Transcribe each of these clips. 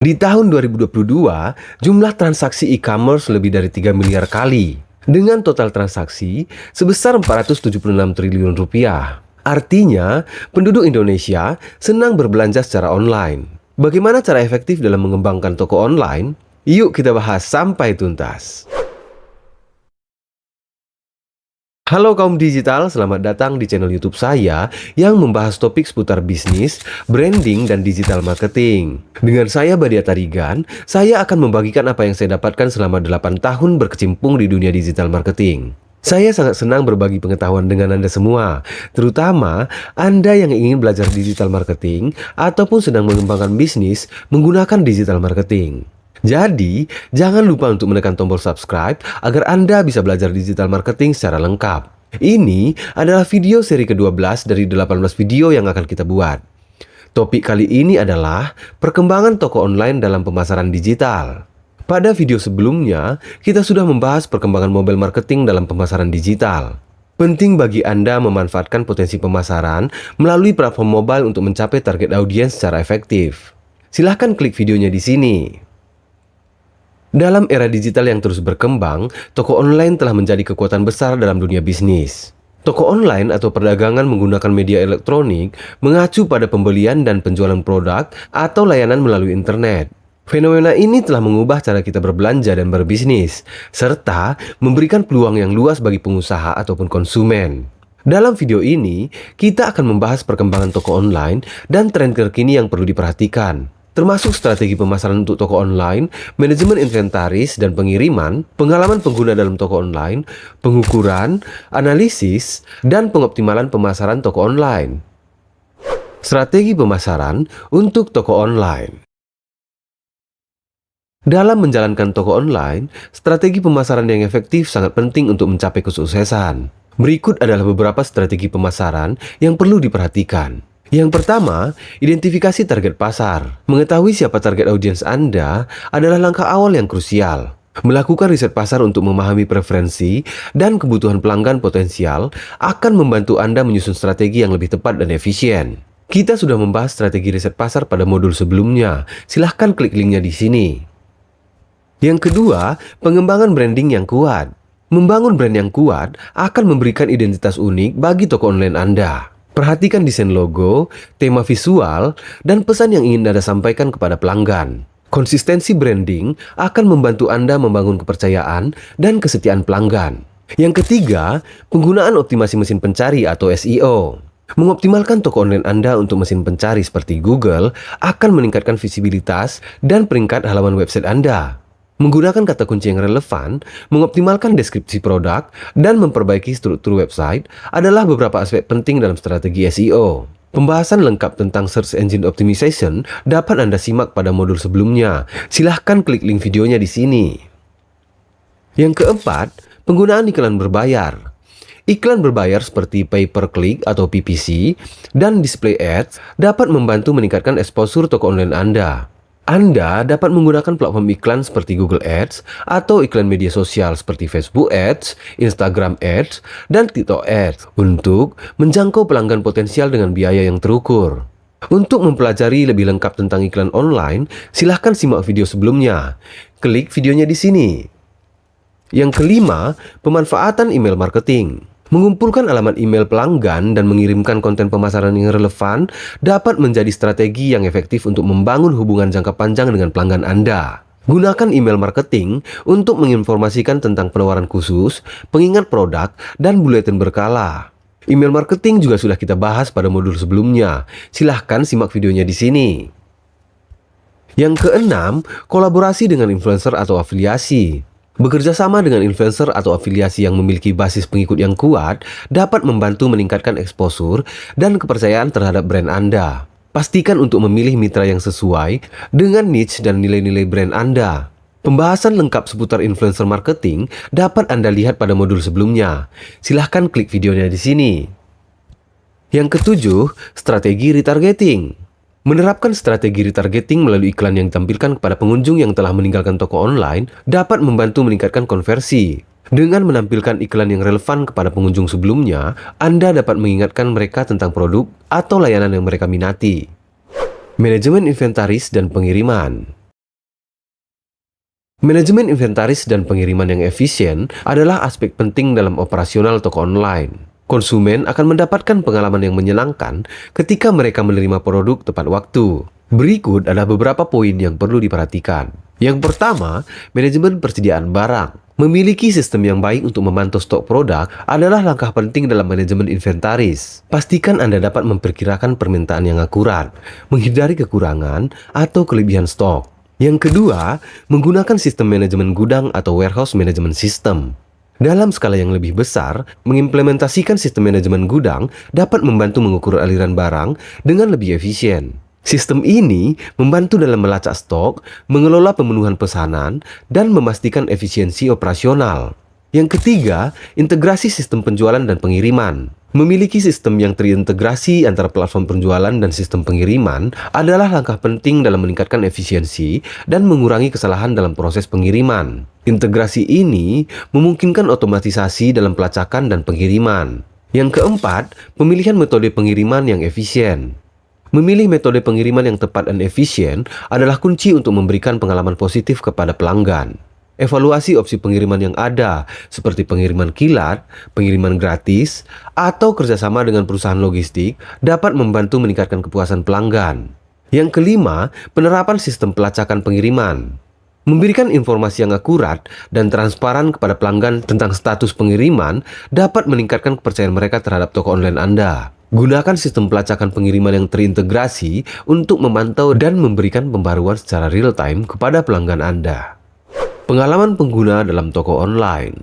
Di tahun 2022, jumlah transaksi e-commerce lebih dari 3 miliar kali, dengan total transaksi sebesar 476 triliun rupiah. Artinya, penduduk Indonesia senang berbelanja secara online. Bagaimana cara efektif dalam mengembangkan toko online? Yuk kita bahas sampai tuntas. Halo kaum digital, selamat datang di channel YouTube saya yang membahas topik seputar bisnis, branding, dan digital marketing. Dengan saya Badia Tarigan, saya akan membagikan apa yang saya dapatkan selama 8 tahun berkecimpung di dunia digital marketing. Saya sangat senang berbagi pengetahuan dengan Anda semua, terutama Anda yang ingin belajar digital marketing ataupun sedang mengembangkan bisnis menggunakan digital marketing. Jadi, jangan lupa untuk menekan tombol subscribe agar Anda bisa belajar digital marketing secara lengkap. Ini adalah video seri ke-12 dari 18 video yang akan kita buat. Topik kali ini adalah perkembangan toko online dalam pemasaran digital. Pada video sebelumnya, kita sudah membahas perkembangan mobile marketing dalam pemasaran digital. Penting bagi Anda memanfaatkan potensi pemasaran melalui platform mobile untuk mencapai target audiens secara efektif. Silahkan klik videonya di sini. Dalam era digital yang terus berkembang, toko online telah menjadi kekuatan besar dalam dunia bisnis. Toko online atau perdagangan menggunakan media elektronik mengacu pada pembelian dan penjualan produk atau layanan melalui internet. Fenomena ini telah mengubah cara kita berbelanja dan berbisnis, serta memberikan peluang yang luas bagi pengusaha ataupun konsumen. Dalam video ini, kita akan membahas perkembangan toko online dan tren terkini yang perlu diperhatikan, termasuk strategi pemasaran untuk toko online, manajemen inventaris dan pengiriman, pengalaman pengguna dalam toko online, pengukuran, analisis, dan pengoptimalan pemasaran toko online. Strategi pemasaran untuk toko online. Dalam menjalankan toko online, strategi pemasaran yang efektif sangat penting untuk mencapai kesuksesan. Berikut adalah beberapa strategi pemasaran yang perlu diperhatikan. Yang pertama, identifikasi target pasar. Mengetahui siapa target audiens Anda adalah langkah awal yang krusial. Melakukan riset pasar untuk memahami preferensi dan kebutuhan pelanggan potensial akan membantu Anda menyusun strategi yang lebih tepat dan efisien. Kita sudah membahas strategi riset pasar pada modul sebelumnya. Silahkan klik linknya di sini. Yang kedua, pengembangan branding yang kuat. Membangun brand yang kuat akan memberikan identitas unik bagi toko online Anda. Perhatikan desain logo, tema visual, dan pesan yang ingin Anda sampaikan kepada pelanggan. Konsistensi branding akan membantu Anda membangun kepercayaan dan kesetiaan pelanggan. Yang ketiga, penggunaan optimasi mesin pencari atau SEO. Mengoptimalkan toko online Anda untuk mesin pencari seperti Google akan meningkatkan visibilitas dan peringkat halaman website Anda. Menggunakan kata kunci yang relevan, mengoptimalkan deskripsi produk, dan memperbaiki struktur website adalah beberapa aspek penting dalam strategi SEO. Pembahasan lengkap tentang Search Engine Optimization dapat Anda simak pada modul sebelumnya. Silahkan klik link videonya di sini. Yang keempat, penggunaan iklan berbayar. Iklan berbayar seperti pay-per-click atau PPC dan display ads dapat membantu meningkatkan exposure toko online Anda. Anda dapat menggunakan platform iklan seperti Google Ads atau iklan media sosial seperti Facebook Ads, Instagram Ads, dan TikTok Ads untuk menjangkau pelanggan potensial dengan biaya yang terukur. Untuk mempelajari lebih lengkap tentang iklan online, silahkan simak video sebelumnya. Klik videonya di sini. Yang kelima, pemanfaatan email marketing. Mengumpulkan alamat email pelanggan dan mengirimkan konten pemasaran yang relevan dapat menjadi strategi yang efektif untuk membangun hubungan jangka panjang dengan pelanggan Anda. Gunakan email marketing untuk menginformasikan tentang penawaran khusus, pengingat produk, dan buletin berkala. Email marketing juga sudah kita bahas pada modul sebelumnya. Silahkan simak videonya di sini. Yang keenam, kolaborasi dengan influencer atau afiliasi. Bekerja sama dengan influencer atau afiliasi yang memiliki basis pengikut yang kuat dapat membantu meningkatkan exposure dan kepercayaan terhadap brand Anda. Pastikan untuk memilih mitra yang sesuai dengan niche dan nilai-nilai brand Anda. Pembahasan lengkap seputar influencer marketing dapat Anda lihat pada modul sebelumnya. Silahkan klik videonya di sini. Yang ketujuh, strategi retargeting. Menerapkan strategi retargeting melalui iklan yang ditampilkan kepada pengunjung yang telah meninggalkan toko online dapat membantu meningkatkan konversi. Dengan menampilkan iklan yang relevan kepada pengunjung sebelumnya, Anda dapat mengingatkan mereka tentang produk atau layanan yang mereka minati. Manajemen inventaris dan pengiriman. Manajemen inventaris dan pengiriman yang efisien adalah aspek penting dalam operasional toko online. Konsumen akan mendapatkan pengalaman yang menyenangkan ketika mereka menerima produk tepat waktu. Berikut adalah beberapa poin yang perlu diperhatikan. Yang pertama, manajemen persediaan barang. Memiliki sistem yang baik untuk memantau stok produk adalah langkah penting dalam manajemen inventaris. Pastikan Anda dapat memperkirakan permintaan yang akurat, menghindari kekurangan atau kelebihan stok. Yang kedua, menggunakan sistem manajemen gudang atau warehouse management system. Dalam skala yang lebih besar, mengimplementasikan sistem manajemen gudang dapat membantu mengukur aliran barang dengan lebih efisien. Sistem ini membantu dalam melacak stok, mengelola pemenuhan pesanan, dan memastikan efisiensi operasional. Yang ketiga, integrasi sistem penjualan dan pengiriman. Memiliki sistem yang terintegrasi antara platform penjualan dan sistem pengiriman adalah langkah penting dalam meningkatkan efisiensi dan mengurangi kesalahan dalam proses pengiriman. Integrasi ini memungkinkan otomatisasi dalam pelacakan dan pengiriman. Yang keempat, pemilihan metode pengiriman yang efisien. Memilih metode pengiriman yang tepat dan efisien adalah kunci untuk memberikan pengalaman positif kepada pelanggan. Evaluasi opsi pengiriman yang ada, seperti pengiriman kilat, pengiriman gratis, atau kerjasama dengan perusahaan logistik, dapat membantu meningkatkan kepuasan pelanggan. Yang kelima, penerapan sistem pelacakan pengiriman. Memberikan informasi yang akurat dan transparan kepada pelanggan tentang status pengiriman dapat meningkatkan kepercayaan mereka terhadap toko online Anda. Gunakan sistem pelacakan pengiriman yang terintegrasi untuk memantau dan memberikan pembaruan secara real-time kepada pelanggan Anda. Pengalaman pengguna dalam toko online.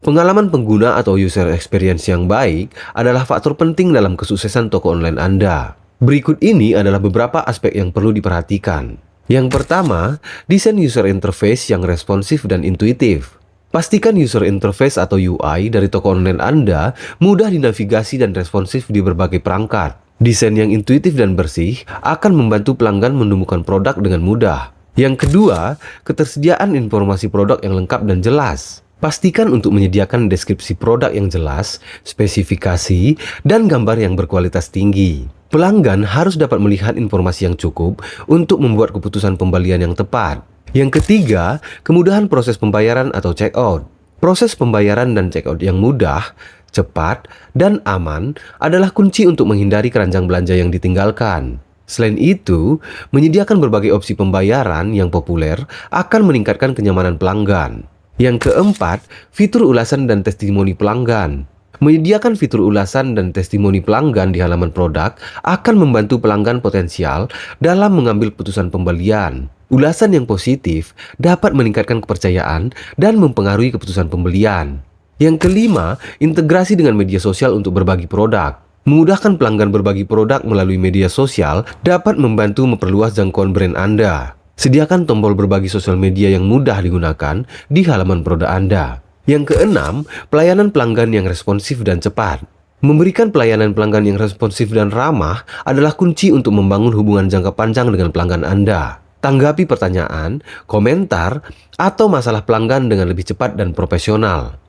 Pengalaman pengguna atau user experience yang baik adalah faktor penting dalam kesuksesan toko online Anda. Berikut ini adalah beberapa aspek yang perlu diperhatikan. Yang pertama, desain user interface yang responsif dan intuitif. Pastikan user interface atau UI dari toko online Anda mudah dinavigasi dan responsif di berbagai perangkat. Desain yang intuitif dan bersih akan membantu pelanggan menemukan produk dengan mudah. Yang kedua, ketersediaan informasi produk yang lengkap dan jelas. Pastikan untuk menyediakan deskripsi produk yang jelas, spesifikasi, dan gambar yang berkualitas tinggi. Pelanggan harus dapat melihat informasi yang cukup untuk membuat keputusan pembelian yang tepat. Yang ketiga, kemudahan proses pembayaran atau checkout. Proses pembayaran dan checkout yang mudah, cepat, dan aman adalah kunci untuk menghindari keranjang belanja yang ditinggalkan. Selain itu, menyediakan berbagai opsi pembayaran yang populer akan meningkatkan kenyamanan pelanggan. Yang keempat, fitur ulasan dan testimoni pelanggan. Menyediakan fitur ulasan dan testimoni pelanggan di halaman produk akan membantu pelanggan potensial dalam mengambil keputusan pembelian. Ulasan yang positif dapat meningkatkan kepercayaan dan mempengaruhi keputusan pembelian. Yang kelima, integrasi dengan media sosial untuk berbagi produk. Memudahkan pelanggan berbagi produk melalui media sosial dapat membantu memperluas jangkauan brand Anda. Sediakan tombol berbagi sosial media yang mudah digunakan di halaman produk Anda. Yang keenam, pelayanan pelanggan yang responsif dan cepat. Memberikan pelayanan pelanggan yang responsif dan ramah adalah kunci untuk membangun hubungan jangka panjang dengan pelanggan Anda. Tanggapi pertanyaan, komentar, atau masalah pelanggan dengan lebih cepat dan profesional.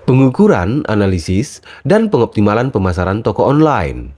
Pengukuran, analisis, dan pengoptimalan pemasaran toko online.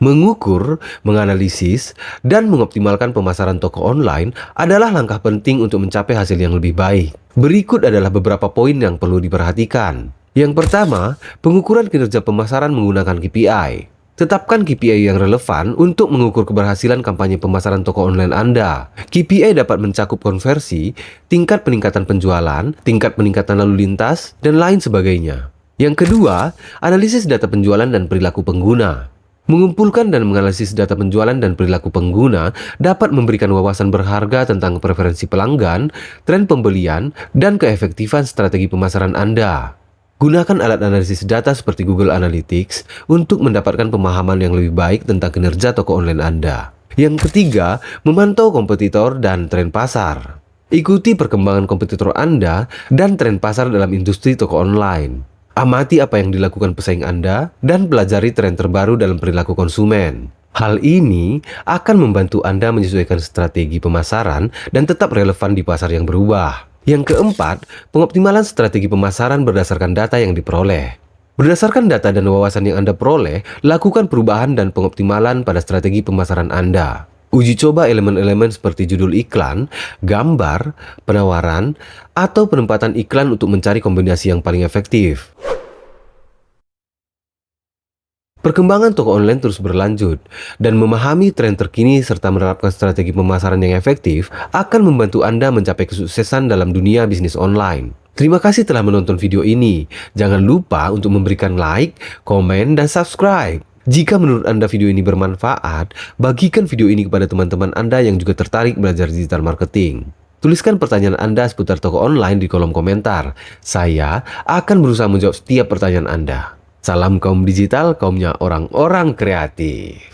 Mengukur, menganalisis, dan mengoptimalkan pemasaran toko online adalah langkah penting untuk mencapai hasil yang lebih baik. Berikut adalah beberapa poin yang perlu diperhatikan. Yang pertama, pengukuran kinerja pemasaran menggunakan KPI. Tetapkan KPI yang relevan untuk mengukur keberhasilan kampanye pemasaran toko online Anda. KPI dapat mencakup konversi, tingkat peningkatan penjualan, tingkat peningkatan lalu lintas, dan lain sebagainya. Yang kedua, analisis data penjualan dan perilaku pengguna. Mengumpulkan dan menganalisis data penjualan dan perilaku pengguna dapat memberikan wawasan berharga tentang preferensi pelanggan, tren pembelian, dan keefektifan strategi pemasaran Anda. Gunakan alat analisis data seperti Google Analytics untuk mendapatkan pemahaman yang lebih baik tentang kinerja toko online Anda. Yang ketiga, memantau kompetitor dan tren pasar. Ikuti perkembangan kompetitor Anda dan tren pasar dalam industri toko online. Amati apa yang dilakukan pesaing Anda dan pelajari tren terbaru dalam perilaku konsumen. Hal ini akan membantu Anda menyesuaikan strategi pemasaran dan tetap relevan di pasar yang berubah. Yang keempat, pengoptimalan strategi pemasaran berdasarkan data yang diperoleh. Berdasarkan data dan wawasan yang Anda peroleh, lakukan perubahan dan pengoptimalan pada strategi pemasaran Anda. Uji coba elemen-elemen seperti judul iklan, gambar, penawaran, atau penempatan iklan untuk mencari kombinasi yang paling efektif. Perkembangan toko online terus berlanjut, dan memahami tren terkini serta menerapkan strategi pemasaran yang efektif akan membantu Anda mencapai kesuksesan dalam dunia bisnis online. Terima kasih telah menonton video ini. Jangan lupa untuk memberikan like, komen, dan subscribe. Jika menurut Anda video ini bermanfaat, bagikan video ini kepada teman-teman Anda yang juga tertarik belajar digital marketing. Tuliskan pertanyaan Anda seputar toko online di kolom komentar. Saya akan berusaha menjawab setiap pertanyaan Anda. Salam kaum digital, kaumnya orang-orang kreatif.